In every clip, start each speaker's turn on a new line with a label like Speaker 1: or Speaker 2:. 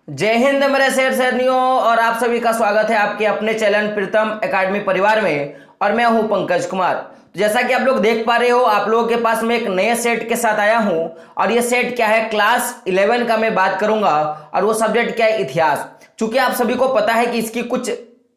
Speaker 1: जय हिंद मेरे शेर शेरनियों, और आप सभी का स्वागत है आपके अपने चैनल प्रीतम एकेडमी परिवार में। और मैं हूं पंकज कुमार। तो जैसा कि आप लोग देख पा रहे हो, आप लोगों के पास मैं एक नए सेट के साथ आया हूं। और ये सेट क्या है, क्लास 11 का मैं बात करूंगा। और वो सब्जेक्ट क्या है, इतिहास। चूंकि आप सभी को पता है कि इसकी कुछ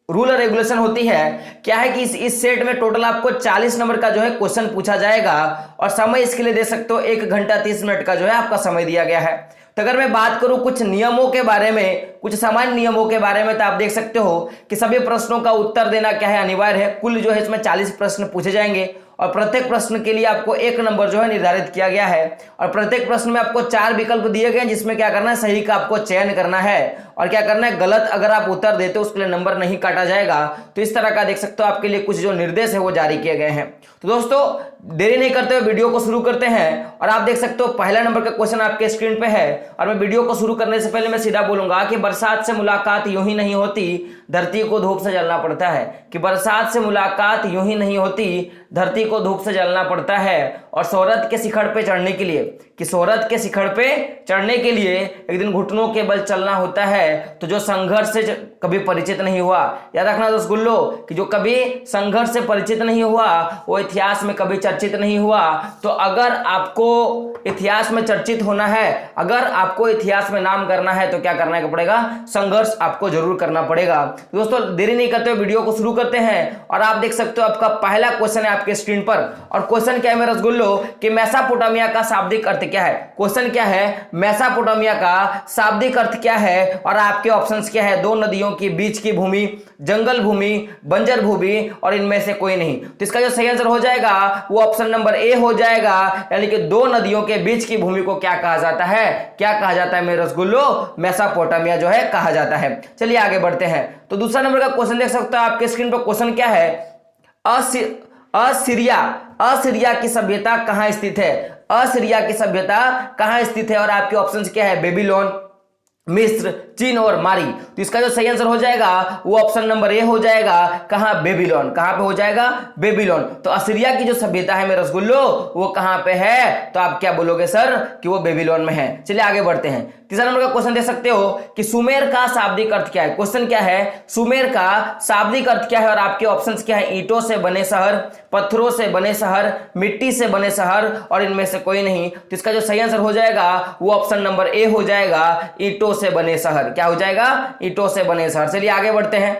Speaker 1: रूल और रेगुलेशन होती है। क्या है कि इस सेट में टोटल आपको 40 नंबर का जो है क्वेश्चन पूछा जाएगा। और समय इसके लिए दे सकते हो 1 घंटा 30 मिनट का जो है आपका समय दिया गया है। तो अगर मैं बात करूं कुछ नियमों के बारे में, कुछ सामान्य नियमों के बारे में, तो आप देख सकते हो कि सभी प्रश्नों का उत्तर देना क्या है, अनिवार्य है। कुल जो है इसमें 40 प्रश्न पूछे जाएंगे और प्रत्येक प्रश्न के लिए आपको 1 नंबर जो है निर्धारित किया गया है। और प्रत्येक प्रश्न में आपको 4 विकल्प दिए गए हैं, जिसमें क्या करना है, सही का आपको चयन करना है। और क्या करना है, गलत अगर आप उत्तर देते हो उसके लिए नंबर नहीं काटा जाएगा। तो इस तरह का देख सकते हो आपके लिए कुछ जो निर्देश है वो जारी किए गए हैं। तो दोस्तों देरी नहीं करते हुए वीडियो को शुरू करते हैं। और आप देख सकते हो पहला नंबर का क्वेश्चन आपके स्क्रीन पे है। और मैं वीडियो को शुरू करने से पहले मैं सीधा बोलूंगा कि बरसात से मुलाकात यूं ही नहीं होती, धरती को धूप से जलना पड़ता है। कि बरसात से मुलाकात यूं ही नहीं होती, धरती को धूप से जलना पड़ता है। और शोहरत के शिखर पे चढ़ने के लिए, कि शोहरत के शिखर पे चढ़ने के लिए एक दिन घुटनों के बल चलना होता है। तो जो संघर्ष से कभी परिचित नहीं हुआ, याद रखना दोस्तगुल्लो, कि जो कभी संघर्ष से परिचित नहीं हुआ वो इतिहास में कभी चर्चित नहीं हुआ। तो अगर आपको इतिहास में चर्चित होना है, अगर आपको इतिहास में नाम करना है, तो क्या करना पड़ेगा, संघर्ष आपको जरूर करना पड़ेगा। दोस्तों देरी नहीं करते हुए वीडियो को शुरू करते हैं। और आप देख सकते हो आपका पहला क्वेश्चन है आपके स्क्रीन पर। और क्वेश्चन क्या है मेरे रसगुल्लो, कि मेसोपोटामिया का शाब्दिक अर्थ क्या है। क्वेश्चन क्या है, मेसोपोटामिया का शाब्दिक अर्थ क्या है। और आपके ऑप्शंस क्या है, 2 नदियों के बीच की भूमि, जंगल भूमि, बंजर भूमि, और इनमें से कोई नहीं। तो इसका जो सही आंसर हो जाएगा वो ऑप्शन नंबर ए हो जाएगा। यानी कि 2 नदियों के बीच की भूमि को क्या कहा जाता है, क्या कहा जाता है मेरे रसगुल्लो, मेसोपोटामिया जो है कहा जाता है। चलिए आगे बढ़ते हैं। तो दूसरा नंबर का क्वेश्चन देख सकते हो आपके स्क्रीन पर। क्वेश्चन क्या है, असीरिया की सभ्यता कहां स्थित है। असीरिया की सभ्यता कहां स्थित है। और आपके ऑप्शंस क्या है, बेबीलोन, मिस्र, चीन और मारी। तो इसका जो सही आंसर हो जाएगा वो ऑप्शन नंबर ए हो जाएगा। कहां, बेबीलोन। कहां पे हो जाएगा, बेबीलोन। तो असीरिया की जो सभ्यता है मेरे रसगुल्लो वो कहां पे है, तो आप क्या बोलोगे सर, कि वो बेबीलोन में है। चलिए आगे बढ़ते हैं। तीसरा नंबर का क्वेश्चन देख सकते हो कि सुमेर का शाब्दिक अर्थ क्या है। क्वेश्चन क्या है, सुमेर का शाब्दिक अर्थ क्या है। और आपके ऑप्शंस क्या है, ईंटों से बने शहर, पत्थरों से बने शहर, मिट्टी से बने शहर, और इनमें से कोई नहीं। तो इसका जो सही आंसर हो जाएगा वो ऑप्शन नंबर ए हो जाएगा, ईंटों से बने शहर। क्या हो जाएगा, ईंटों से बने शहर। चलिए आगे बढ़ते हैं।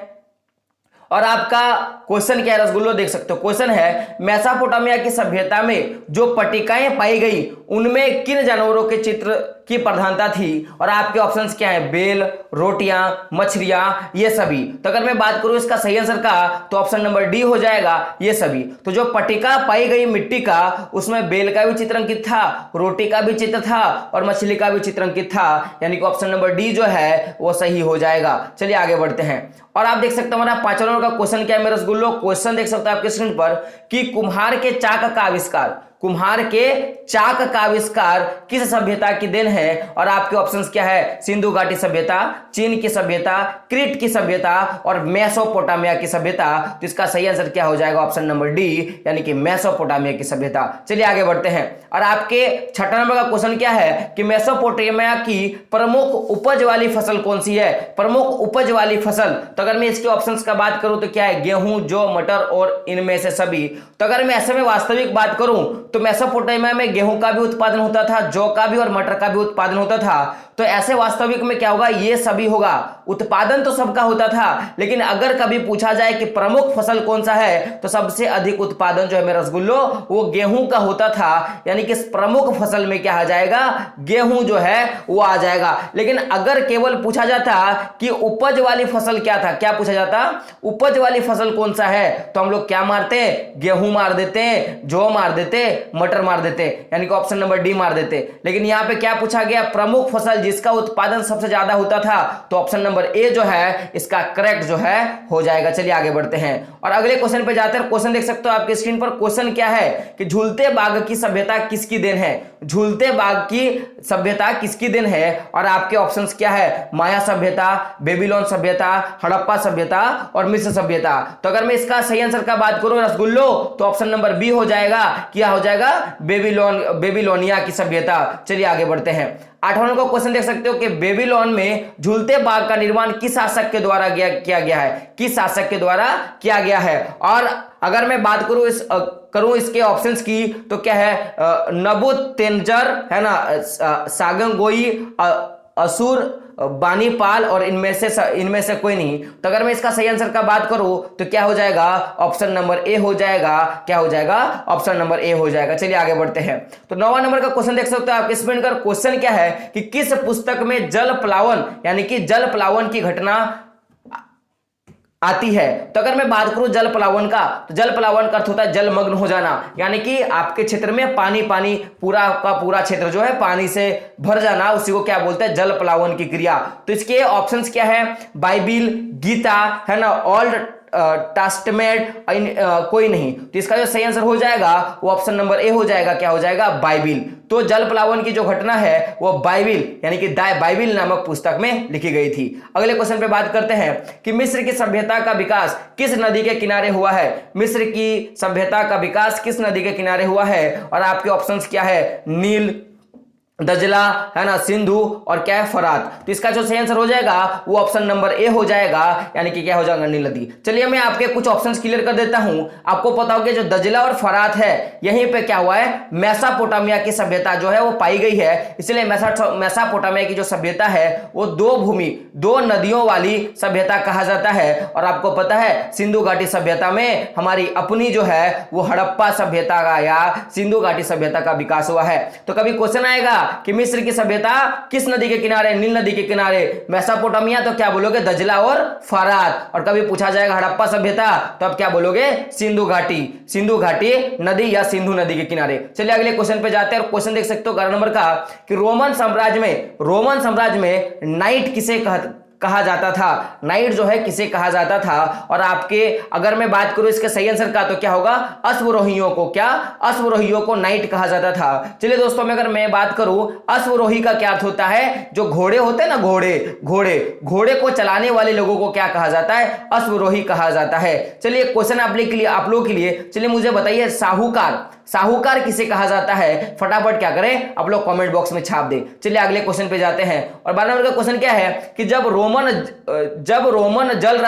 Speaker 1: और आपका क्वेश्चन क्या है रसगुल्लो, देख सकते हो। क्वेश्चन है, मेसोपोटामिया की सभ्यता में जो पट्टिकाएं पाई गई उनमें किन जानवरों के चित्र की प्रधानता थी। और आपके ऑप्शंस क्या है, बेल, रोटियां, मछलियां, ये सभी। तो अगर मैं बात करूं इसका सही आंसर का, तो ऑप्शन नंबर डी हो जाएगा, ये सभी। तो जो पट्टिका पाई गई मिट्टी का, उसमें बेल का भी चित्रांकित था, रोटी का भी चित्र था, और मछली का भी चित्रांकित था। यानी कि ऑप्शन नंबर डी जो है वो सही हो जाएगा। चलिए आगे बढ़ते हैं। और आप देख सकते हो हमारा 5वां नंबर का क्वेश्चन क्या है मेरे रसगुल्लो। क्वेश्चन देख सकते हो आपके स्क्रीन पर कि कुम्हार के चाक का आविष्कार, कुम्हार के चाक का आविष्कार किस सभ्यता की देन है। और आपके ऑप्शंस क्या है, सिंधु घाटी सभ्यता, चीन की सभ्यता, क्रीट की सभ्यता, और मेसोपोटामिया की सभ्यता। तो इसका सही आंसर क्या हो जाएगा, ऑप्शन नंबर डी, यानी कि मेसोपोटामिया की सभ्यता। चलिए आगे बढ़ते हैं। और आपके 6वां नंबर का क्वेश्चन क्या है कि मेसोपोटामिया की प्रमुख उपज वाली फसल कौन सी है। प्रमुख उपज वाली फसल, तो अगर मैं इसके ऑप्शंस का बात करूं तो क्या है, गेहूं, जौ, मटर, और इनमें से सभी। तो अगर मैं ऐसे में वास्तविक बात करूं तो मेसोपोटामिया में गेहूं का भी उत्पादन होता था, जौ का भी और मटर का भी उत्पादन होता था। तो ऐसे वास्तविक में क्या होगा, ये सभी होगा। उत्पादन तो सबका होता था, लेकिन अगर कभी पूछा जाए कि प्रमुख फसल कौन सा है, तो सबसे अधिक उत्पादन जो है मेरे रसगुल्लो वो गेहूं का होता था। यानी कि प्रमुख फसल में क्या आ जाएगा, गेहूं जो है वो आ जाएगा। लेकिन अगर केवल पूछा जाता कि उपज वाली फसल क्या था, क्या पूछा जाता, उपज वाली फसल कौन सा है, तो हम लोग क्या मारते, गेहूं मार देते, जौ मार देते, मटर मार देते, यानी कि ऑप्शन नंबर डी मार देते। लेकिन यहां पे क्या पूछा गया, प्रमुख फसल जिसका उत्पादन सबसे ज्यादा होता था, तो ऑप्शन नंबर ए जो है इसका करेक्ट जो है हो जाएगा। चलिए आगे बढ़ते हैं और अगले क्वेश्चन पे जाते हैं। क्वेश्चन देख सकते हो आपके स्क्रीन पर। क्वेश्चन क्या है कि झूलते बाघ की सभ्यता किसकी देन है। झूलते बाघ की सभ्यता किसकी देन है। और आपके ऑप्शंस क्या है, माया सभ्यता, बेबीलोन सभ्यता, हड़प्पा सभ्यता और मिस्र सभ्यता। तो अगर मैं इसका सही आंसर का बात करूं रसगुल्लो, तो ऑप्शन नंबर बी हो जाएगा। क्या हो जाएगा, बेबीलोनिया की सभ्यता। चलिए आगे बढ़ते हैं। 8वां नंबर का क्वेश्चन देख सकते हो कि बेबीलोन में झूलते बाग का निर्माण किस शासक के द्वारा किया गया है, किस शासक के द्वारा किया गया है। और अगर मैं बात करूं इसके ऑप्शंस की तो क्या है, नबूकदनेस्सर है ना, सागंगोई, असूर बानीपाल और इनमें से कोई नहीं। तो अगर मैं इसका सही आंसर का बात करूं तो क्या हो जाएगा, ऑप्शन नंबर ए हो जाएगा। क्या हो जाएगा, ऑप्शन नंबर ए हो जाएगा। चलिए आगे बढ़ते हैं। तो 9वां नंबर का क्वेश्चन देख सकते हो आपके स्क्रीन पर। क्वेश्चन क्या है कि किस पुस्तक में जल प्लावन यानी कि जल प्लावन की घटना आती है। तो अगर मैं बात करूं जल प्लावन का, तो जल प्लावन का अर्थ होता है जलमग्न हो जाना, यानी कि आपके क्षेत्र में पानी पूरा का पूरा क्षेत्र जो है पानी से भर जाना, उसी को क्या बोलते हैं, जल प्लावन की क्रिया। तो इसके ऑप्शंस क्या है, बाइबिल, गीता है ना, ओल्ड टेस्टामेंट, कोई नहीं। तो इसका जो सही आंसर हो जाएगा वो ऑप्शन नंबर ए हो जाएगा। क्या हो जाएगा, बाइबिल। तो जल प्लावन की जो घटना है वो बाइबिल यानी कि बाइबिल नामक पुस्तक में लिखी गई थी। अगले क्वेश्चन पे बात करते हैं कि मिस्र की सभ्यता का विकास किस नदी के किनारे हुआ है। मिस्र की सभ्यता का विकास किस नदी के किनारे हुआ है, और आपके ऑप्शंस क्या है, नील, दजला है ना, सिंधु और क्या है, फरात। तो इसका जो सही आंसर हो जाएगा वो ऑप्शन नंबर ए हो जाएगा, यानी कि क्या हो जाएगा, नील नदी। चलिए मैं आपके कुछ ऑप्शंस क्लियर कर देता हूं। आपको पता होगा जो दजला और फरात है यहीं पे क्या हुआ है, मेसोपोटामिया की सभ्यता जो है वो पाई गई है। इसलिए मेसोपोटामिया की जो सभ्यता है वो दो नदियों वाली सभ्यता कहा जाता है। और आपको पता है सिंधु घाटी सभ्यता में हमारी अपनी जो है वो हड़प्पा सभ्यता का या सिंधु घाटी सभ्यता का विकास हुआ है। तो कभी क्वेश्चन आएगा कि मिस्र की सभ्यता किस नदी के किनारे, नील नदी के किनारे, मेसोपोटामिया, तो क्या बोलोगे, दजला और फरात। और कभी पूछा जाएगा हड़प्पा सभ्यता, तो आप क्या बोलोगे, सिंधु घाटी नदी या सिंधु नदी के किनारे। चलिए अगले क्वेश्चन पे जाते हैं। और क्वेश्चन देख सकते हो 11 नंबर का कि रोमन साम्राज्य में नाइट किसे कहा जाता था। नाइट जो है किसे कहा जाता था, और आपके अगर मैं बात करूं इसके सही आंसर का तो क्या होगा, अश्वरोहियों को नाइट कहा जाता था। चलिए दोस्तों अगर मैं बात करूं अश्वरोही का क्या अर्थ होता है, जो घोड़े होते हैं ना, घोड़े को चलाने वाले लोगों को क्या कहा जाता है, अश्वरोही कहा जाता है। चलिए क्वेश्चन आप लोग के लिए, चलिए मुझे बताइए साहूकार किसे कहा जाता है, फटाफट क्या करें आप लोग कमेंट बॉक्स में छाप दें। चलिए अगले क्वेश्चन पे जाते हैं। और 12 नंबर का क्वेश्चन क्या है कि जब रोमन जल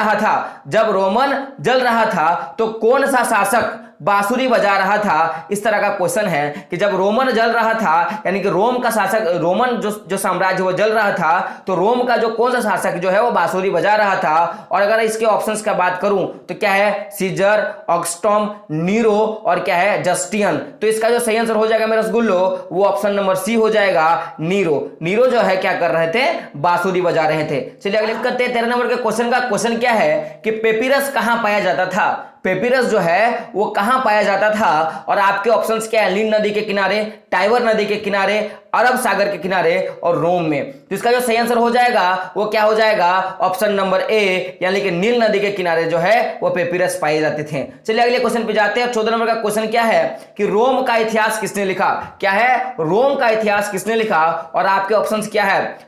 Speaker 1: रहा था तो कौन सा शासक बांसुरी बजा रहा था। इस तरह का क्वेश्चन है कि जब रोमन जल रहा था यानी कि रोम का शासक, रोमन जो साम्राज्य वो जल रहा था, तो रोम का जो कौन सा शासक जो है वो बांसुरी बजा रहा था। और अगर इसके ऑप्शंस का बात करूं तो क्या है, सीजर, ऑगस्टम, नीरो और क्या है, जस्टियन। तो इसका जो सही आंसर हो जाएगा मेरे रसगुल्लो वो ऑप्शन नंबर सी हो जाएगा, नीरो जो है क्या कर रहे थे, बांसुरी बजा रहे थे। चलिए अगले करते हैं 13 नंबर के क्वेश्चन का। क्वेश्चन क्या है कि पेपिरस कहां पाया जाता था। पेपिरस जो है वो कहां पाया जाता था, और आपके ऑप्शंस क्या है, नील नदी के किनारे, टाइबर नदी के किनारे, अरब सागर के किनारे और रोम में। तो इसका जो सही आंसर हो जाएगा वो क्या हो जाएगा, ऑप्शन नंबर ए, यानी कि नील नदी के किनारे जो है वो पेपिरस पाए जाते थे। चलिए अगले क्वेश्चन पे जाते हैं। 14 नंबर का क्वेश्चन क्या है कि रोम का इतिहास किसने लिखा। क्या है, रोम का इतिहास किसने लिखा, और आपके ऑप्शंस क्या है,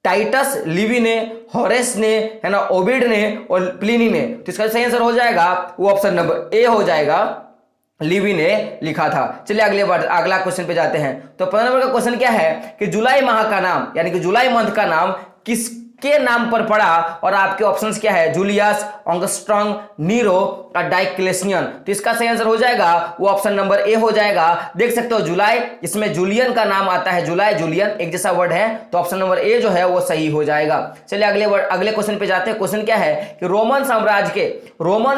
Speaker 1: टाइटस लिवी ने, होरेस ने, है ना, ओविड ने और प्लिनी ने। तो इसका सही आंसर हो जाएगा वो ऑप्शन नंबर ए हो जाएगा, लिवी ने लिखा था। चलिए अगला क्वेश्चन पे जाते हैं। तो 15 नंबर का क्वेश्चन क्या है कि जुलाई माह का नाम यानी कि जुलाई मंथ का नाम किसके नाम पर पड़ा, और आपके ऑप्शंस क्या है, जूलियस, ऑगस्टस, नीरो और डाइक्लेशियन। तो इसका सही आंसर हो जाएगा वो ऑप्शन नंबर ए हो जाएगा। देख सकते हो जुलाई, इसमें जूलियन का नाम आता है, जुलाई जूलियन एक जैसा वर्ड है, तो ऑप्शन नंबर ए जो है वो सही हो जाएगा। चलिए अगले क्वेश्चन पे जाते हैं। क्वेश्चन क्या है कि रोमन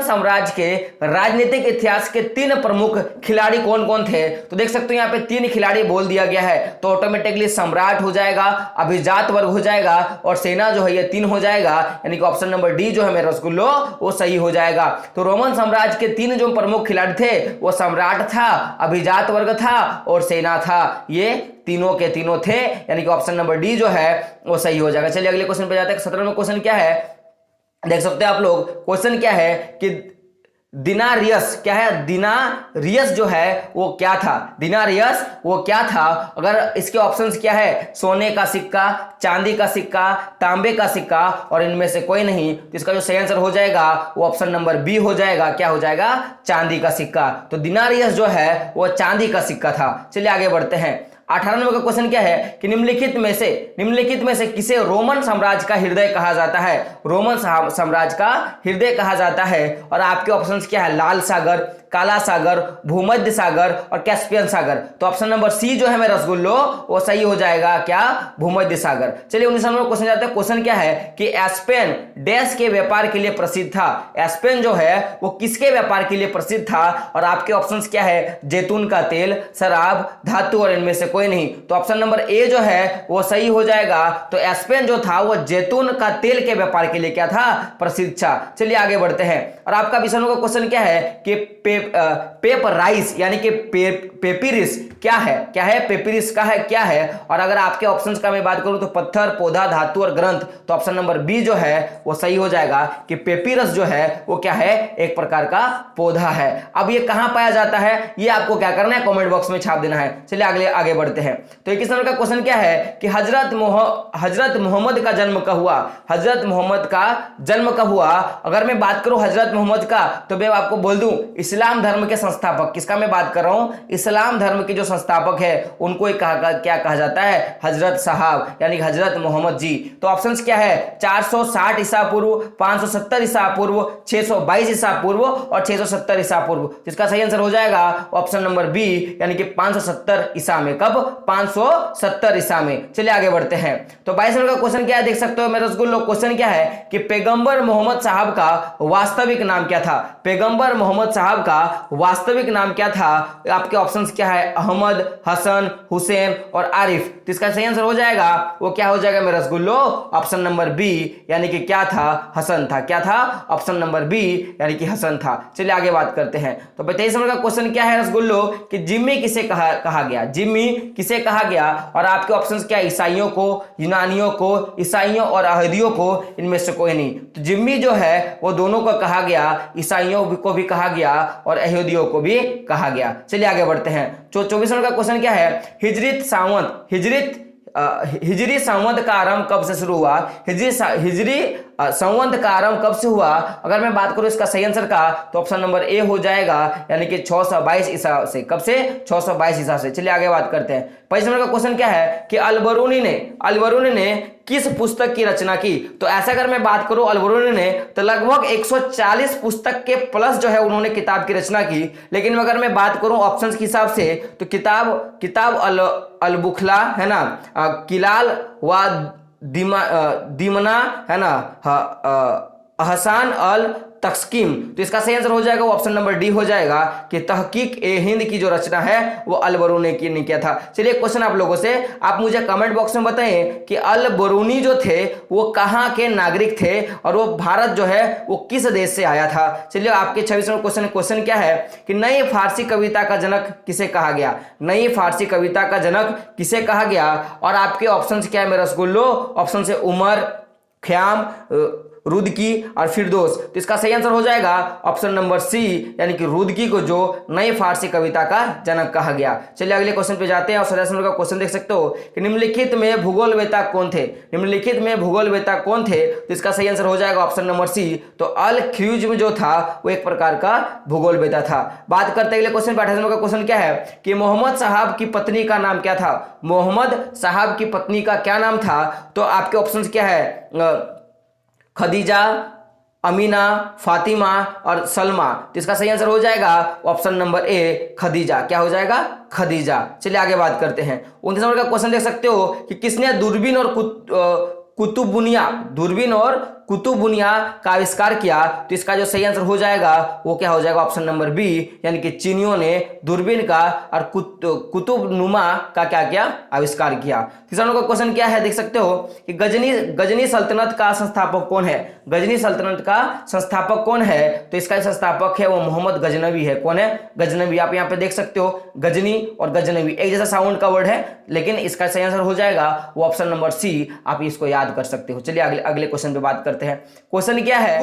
Speaker 1: साम्राज्य के राजनीतिक इतिहास के 3 प्रमुख खिलाड़ी कौन कौन थे। तो देख सकते हो यहाँ पे 3 खिलाड़ी बोल दिया गया है, तो ऑटोमेटिकली सम्राट हो जाएगा, अभिजात वर्ग हो जाएगा और सेना जो है ये 3 हो जाएगा, यानी कि ऑप्शन नंबर डी जो है मेरा रसगुल्लो वो सही हो जाएगा। तो रोमन साम्राज्य के 3 जो प्रमुख खिलाड़ी थे वो सम्राट था, अभिजात वर्ग था और सेना था। ये तीनों के तीनों थे, यानी कि ऑप्शन नंबर डी जो है वो सही हो जाएगा। चलिए अगले क्वेश्चन पे जाते हैं। 17 में क्वेश्चन क्या है, देख सकते हैं आप लोग। क्वेश्चन क्या है कि दिनारियस क्या है, दिनारियस जो है वो क्या था, दिनारियस वो क्या था। अगर इसके ऑप्शंस क्या है, सोने का सिक्का, चांदी का सिक्का, तांबे का सिक्का और इनमें से कोई नहीं। तो इसका जो सही आंसर हो जाएगा वो ऑप्शन नंबर बी हो जाएगा। क्या हो जाएगा, चांदी का सिक्का। तो दिनारियस जो है वो चांदी का सिक्का था। चलिए आगे बढ़ते हैं। 18 नंबर का क्वेश्चन क्या है कि निम्नलिखित में से किसे रोमन साम्राज्य का हृदय कहा जाता है? रोमन साम्राज्य का हृदय कहा जाता है। और आपके ऑप्शंस क्या है? लाल सागर, काला सागर, भूमध्य सागर और कैस्पियन सागर। तो ऑप्शन नंबर सी जो है मेरे रसगुल्लो वो सही हो जाएगा क्या? भूमध्य सागर। चलिए 19 नंबर क्वेश्चन जाते हैं। क्वेश्चन क्या है कि स्पेन डैश के व्यापार के लिए प्रसिद्ध था? स्पेन जो है वो किसके व्यापार के लिए प्रसिद्ध था? और आपके ऑप्शंस क्या है? जैतून का तेल, शराब, धातु और इनमें से कोई नहीं। तो ऑप्शन नंबर ए जो है वो सही हो जाएगा। तो स्पेन जो था वो जैतून का तेल के व्यापार के लिए क्या था? प्रसिद्ध था। चलिए आगे बढ़ते हैं। और आपका 20 नंबर का क्वेश्चन क्या है कि पेपराइस यानी कि पेपिरिस क्या है? पेपिरिस का है क्या है? और अगर आपके ऑप्शंस का मैं बात करूं तो पत्थर, पौधा, धातु और ग्रंथ। तो ऑप्शन नंबर बी जो है वो सही हो जाएगा कि पेपिरस जो है वो क्या है? एक प्रकार का पौधा है। अब ये कहां पाया जाता है ये आपको क्या करना है? कमेंट बॉक्स में छाप देना है। चलिए आगे बढ़ते हैं। तो 21 नंबर का क्वेश्चन क्या है कि हजरत मोहम्मद का जन्म कब हुआ? हजरत मोहम्मद का जन्म कब हुआ? अगर मैं बात करूं हजरत मोहम्मद का तो मैं आपको बोल दूं इस्लाम धर्म के संस्थापक। किसका मैं बात कर रहा हूं? इस्लाम धर्म के जो संस्थापक है उनको क्या कहा जाता है? हजरत साहब यानी हजरत मोहम्मद जी। तो ऑप्शंस क्या है? 460 ईसा पूर्व, 570 ईसा पूर्व, 622 ईसा पूर्व और 670 ईसा पूर्व। जिसका सही आंसर हो जाएगा ऑप्शन नंबर बी यानी कि 570 ईसा में। कब? 570 ईसा में। चलिए आगे बढ़ते हैं। तो 22 नंबर का क्वेश्चन क्या है देख सकते हो मेरे रसगुल्लो। क्वेश्चन क्या है कि पैगंबर मोहम्मद साहब का वास्तविक नाम क्या था? पैगंबर मोहम्मद साहब का वास्तविक नाम क्या था? आपके ऑप्शंस क्या है? अहमद, हसन, हुसैन और आरिफ। तो इसका सही आंसर हो जाएगा वो क्या हो जाएगा मेरे रसगुल्लो? ऑप्शन नंबर बी यानी कि क्या था? हसन था। क्या था? ऑप्शन नंबर बी यानी कि हसन था। चलिए आगे बात करते हैं। तो 23 नंबर का क्वेश्चन क्या है रसगुल्लो कि जिम्मी किसे कहा गया? जिम्मी किसे कहा गया? और आपके ऑप्शंस क्या? ईसाइयों को, यूनानियों को, ईसाइयों और यहूदियों को, इनमें से कोई नहीं। तो जिम्मी जो है वो दोनों को कहा गया, ईसाइयों को भी कहा गया और यहूदियों को भी कहा गया। चलिए आगे बढ़ते हैं। 24 नंबर का क्वेश्चन क्या है? हिजरी संवत का आरंभ कब से शुरू हुआ? हिजरी संवत का आरंभ कब से हुआ? अगर मैं बात करूं इसका सही आंसर का तो ऑप्शन नंबर ए हो जाएगा यानी कि 622 ईसा से। कब से? 622 ईसा से। चलिए आगे बात करते हैं। 25 नंबर का क्वेश्चन क्या है कि अलबरूनी ने किस पुस्तक की रचना की? तो ऐसा अगर मैं बात करूं अलबरूनी ने तो लगभग 140 पुस्तक के प्लस जो है उन्होंने किताब की रचना की। लेकिन अगर मैं बात करूं ऑप्शंस के हिसाब से तो किताब अल-बुखला है ना, किलाल व दिमना है ना, अहसान अल तस्कीम। तो इसका सही आंसर हो जाएगा वो ऑप्शन नंबर डी हो जाएगा कि तहकीक ए हिंद की जो रचना है वो अल बरूनी ने किया था। चलिए क्वेश्चन आप लोगों से, आप मुझे कमेंट बॉक्स में बताएं कि अल बरूनी जो थे वो कहां के नागरिक थे और वो भारत जो है वो किस देश से आया था। चलिए आपके 26वें क्वेश्चन क्या है कि नई फारसी कविता का जनक किसे कहा गया? नई फारसी कविता का जनक किसे कहा गया? और आपके ऑप्शन क्या है मेरे रसगुल्लो? ऑप्शन से उमर, ख्याम, रुदकी और फिरदौस। तो इसका सही आंसर हो जाएगा ऑप्शन नंबर सी यानी कि रुदकी को जो नई फारसी कविता का जनक कहा गया। चलिए अगले क्वेश्चन पे जाते हैं। और 27 नंबर का क्वेश्चन देख सकते हो कि निम्नलिखित में भूगोलवेत्ता कौन थे? निम्नलिखित में भूगोलवेत्ता कौन थे? तो इसका सही आंसर हो जाएगा ऑप्शन नंबर सी। तो अल ख्वारिज़्म जो था वो एक प्रकार का भूगोलवेत्ता था। बात करते हैं अगले क्वेश्चन पे। 28 नंबर का क्वेश्चन क्या है कि मोहम्मद साहब की पत्नी का नाम क्या था? मोहम्मद साहब की पत्नी का क्या नाम था? तो आपके ऑप्शन क्या है? खदीजा, अमीना, फातिमा और सलमा। तो इसका सही आंसर हो जाएगा ऑप्शन नंबर ए खदीजा। क्या हो जाएगा? खदीजा। चलिए आगे बात करते हैं। 29 नंबर का क्वेश्चन देख सकते हो कि किसने दूरबीन और कुतुबुनिया का आविष्कार किया? तो इसका जो सही आंसर हो जाएगा वो क्या हो जाएगा? ऑप्शन नंबर बी यानी कि चीनियों ने दूरबीन का और कुतुबनुमा का क्या किया? आविष्कार किया। तीसरा नंबर का क्वेश्चन क्या है देख सकते हो कि गजनी सल्तनत का संस्थापक कौन है? गजनी सल्तनत का संस्थापक कौन है? तो इसका संस्थापक है वो मोहम्मद गजनवी है। कौन है? गजनवी। आप यहाँ पे देख सकते हो गजनी और गजनवी एक जैसा साउंड का वर्ड है, लेकिन इसका सही आंसर हो जाएगा वो ऑप्शन नंबर सी। आप इसको याद कर सकते हो। चलिए अगले क्वेश्चन पे बात करते हैं। क्वेश्चन क्या है?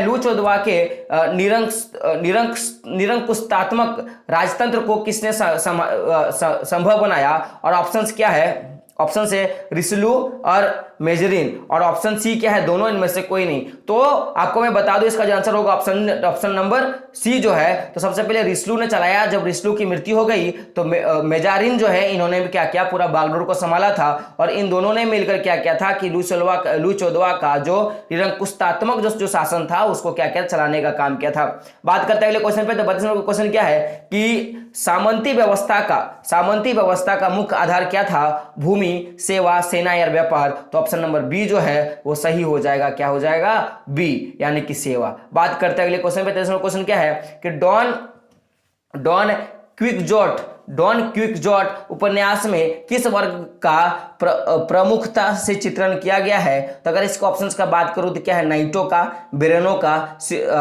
Speaker 1: लू चौदवा के निरंकुशात्मक राजतंत्र को किसने संभव बनाया? और ऑप्शंस क्या है? ऑप्शन से रिसलू और मेजरिन, और ऑप्शन सी क्या है, दोनों इनमें से कोई नहीं। तो आपको मैं बता दूं इसका जो आंसर होगा ऑप्शन नंबर सी जो है। तो सबसे पहले रिसलू ने चलाया, जब रिसलू की मृत्यु हो गई तो मेजारिन जो है इन्होंने क्या किया, पूरा बागडोर को संभाला था, और इन दोनों ने मिलकर क्या किया था कि लुई चौदवा का जो निरंकुशात्मक जो शासन था उसको क्या किया, चलाने का काम किया था। बात करते हैं अगले क्वेश्चन पे। तो 32 नंबर क्वेश्चन क्या है कि सामंती व्यवस्था का मुख्य आधार क्या था, भूमि, सेवा, सेना या व्यापार। तो ऑप्शन नंबर बी जो है वो सही हो जाएगा, क्या हो जाएगा, बी यानी कि सेवा। बात करते हैं अगले क्वेश्चन पे। 33वां क्वेश्चन क्या है कि डॉन क्विक्सोट उपन्यास में किस वर्ग का प्रमुखता से चित्रण किया गया है। तो अगर इसके ऑप्शंस का बात करूं तो क्या है, नाइटों का, बेरेनों का,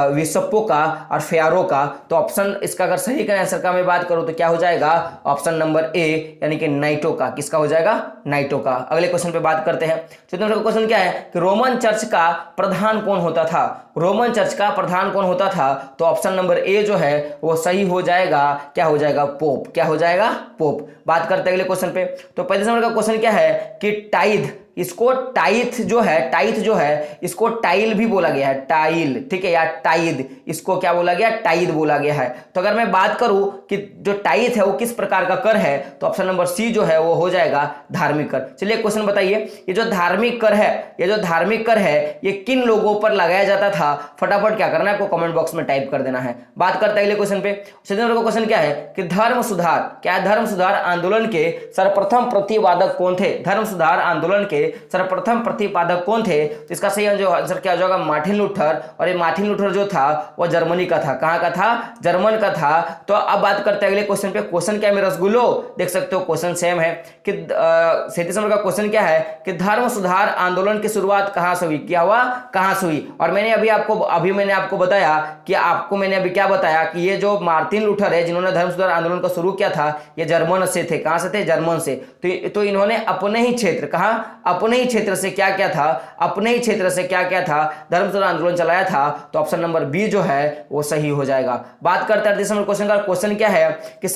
Speaker 1: विसप्पो का और फेयारो का। तो ऑप्शन इसका अगर सही का आंसर का मैं बात करूं तो क्या हो जाएगा, ऑप्शन नंबर ए यानी कि नाइटों का। किसका हो जाएगा, नाइटों का। अगले क्वेश्चन पे बात करते हैं। 14 नंबर क्वेश्चन क्या है कि रोमन चर्च का प्रधान कौन होता था। रोमन चर्च का प्रधान कौन होता था। तो ऑप्शन नंबर ए जो है वो सही हो जाएगा, क्या हो जाएगा, पोप। क्या हो जाएगा, पोप। बात करते हैं अगले क्वेश्चन पे। तो 35 नंबर का क्वेश्चन क्या है कि टाइथ, इसको टाइथ जो है इसको टाइल भी बोला गया है, टाइल, ठीक है, या टाइद, इसको क्या बोला गया, टाइद बोला गया है। तो अगर मैं बात करूं कि जो टाइथ है वो किस प्रकार का कर है, तो ऑप्शन नंबर सी जो है वो हो जाएगा धार्मिक कर। चलिए क्वेश्चन बताइए, ये जो धार्मिक कर है ये किन लोगों पर लगाया जाता था। फटाफट क्या करना है, आपको कमेंट बॉक्स में टाइप कर देना है। बात करते हैं अगले क्वेश्चन पे। क्वेश्चन क्या है कि धर्म सुधार आंदोलन के सर्वप्रथम प्रतिपादक कौन थे। धर्म सुधार आंदोलन के सर्वप्रथम प्रतिपादक कौन थे। तो इसका सही आंसर क्या हो जाएगा, मार्टिन लूथर। और ये मार्टिन लूथर जो था वो जर्मनी का था। कहां का था, जर्मन का था। तो अब बात करते हैं अगले क्वेश्चन पे। क्वेश्चन क्या है, रसगुल्लो, देख सकते हो क्वेश्चन सेम है कि 37 नंबर का क्वेश्चन क्या है कि धर्म सुधार आंदोलन की शुरुआत कहां से हुई, क्या हुआ, कहां से हुई। और मैंने मैंने आपको बताया कि मैंने अभी क्या बताया कि ये जो मार्टिन लूथर है जिन्होंने धर्म सुधार आंदोलन को शुरू किया था, ये जर्मन से थे। कहां से थे, जर्मन से। तो इन्होंने अपने ही क्षेत्र से क्या किया था, धर्म सुधार आंदोलन चलाया था। तो ऑप्शन नंबर बी जो है वो सही हो जाएगा। बात करते हैं 38 नंबर क्वेश्चन का। क्वेश्चन क्या है कि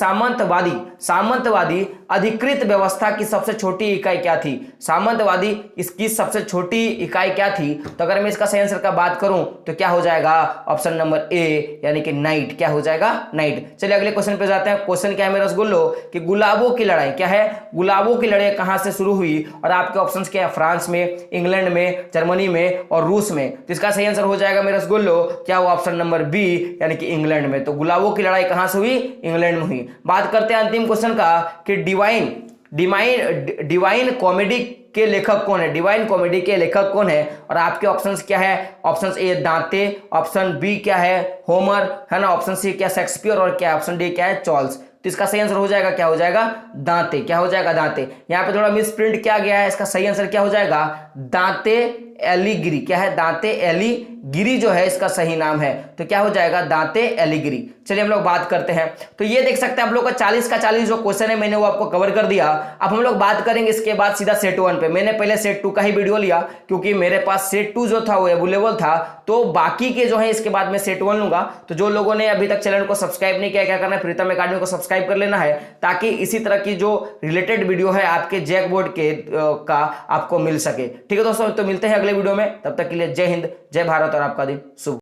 Speaker 1: सामंतवादी अधिकृत व्यवस्था की सबसे छोटी इकाई क्या थी। सामंतवादी इसकी सबसे छोटी इकाई क्या थी। तो अगर मैं इसका सही आंसर का बात करूं तो क्या हो जाएगा, ऑप्शन नंबर ए यानी कि नाइट। क्या हो जाएगा, नाइट। चलिए अगले क्वेश्चन पे जाते हैं। क्वेश्चन क्या है मेरे रसगुल्लो कि गुलाबों की लड़ाई क्या है, गुलाबों की लड़ाई कहां से शुरू हुई। और आपके ऑप्शंस क्या है, फ्रांस में, इंग्लैंड में, जर्मनी में और रूस में। तो इसका सही आंसर हो जाएगा मेरे रसगुल्लो, क्या हुआ, ऑप्शन नंबर बी यानी कि इंग्लैंड में। तो गुलाबों की लड़ाई कहां से हुई, इंग्लैंड में हुई। बात करते हैं अंतिम क्वेश्चन का कि डिवाइन कॉमेडी के लेखक कौन है। डिवाइन कॉमेडी के लेखक कौन है। और आपके ऑप्शंस क्या है, ऑप्शन ए दांते, ऑप्शन बी क्या है, होमर, है ना, ऑप्शन सी क्या, शेक्सपियर, और क्या ऑप्शन डी क्या है, चार्ल्स। तो इसका सही आंसर हो जाएगा, क्या हो जाएगा, दांते। क्या हो जाएगा, दांते। यहाँ पे थोड़ा मिस प्रिंट किया गया है, इसका सही आंसर क्या हो जाएगा, दांते एलिगिरी। क्या है, दांते एलिगिरी जो है इसका सही नाम है। तो क्या हो जाएगा, दांते एलिगिरी। चलिए हम लोग बात करते हैं। तो ये देख सकते हैं आप लोग का 40 का 40 जो क्वेश्चन है मैंने वो आपको कवर कर दिया। अब हम लोग बात करेंगे इसके बाद सीधा सेट 1 पे। मैंने पहले सेट 2 का ही वीडियो लिया क्योंकि मेरे पास सेट 2 जो था वो अवेलेबल था। तो बाकी के जो है इसके बाद मैं सेट 1 लूंगा। तो जो लोगों ने अभी तक चैनल को सब्सक्राइब नहीं किया, क्या करना है, प्रीतम एकेडमी को सब्सक्राइब कर लेना है ताकि इसी तरह की जो रिलेटेड वीडियो है आपके जैक बोर्ड के का आपको मिल सके। ठीक है दोस्तों, तो मिलते हैं अगले वीडियो में। तब तक के लिए जय हिंद, जय भारत और आपका दिन शुभ।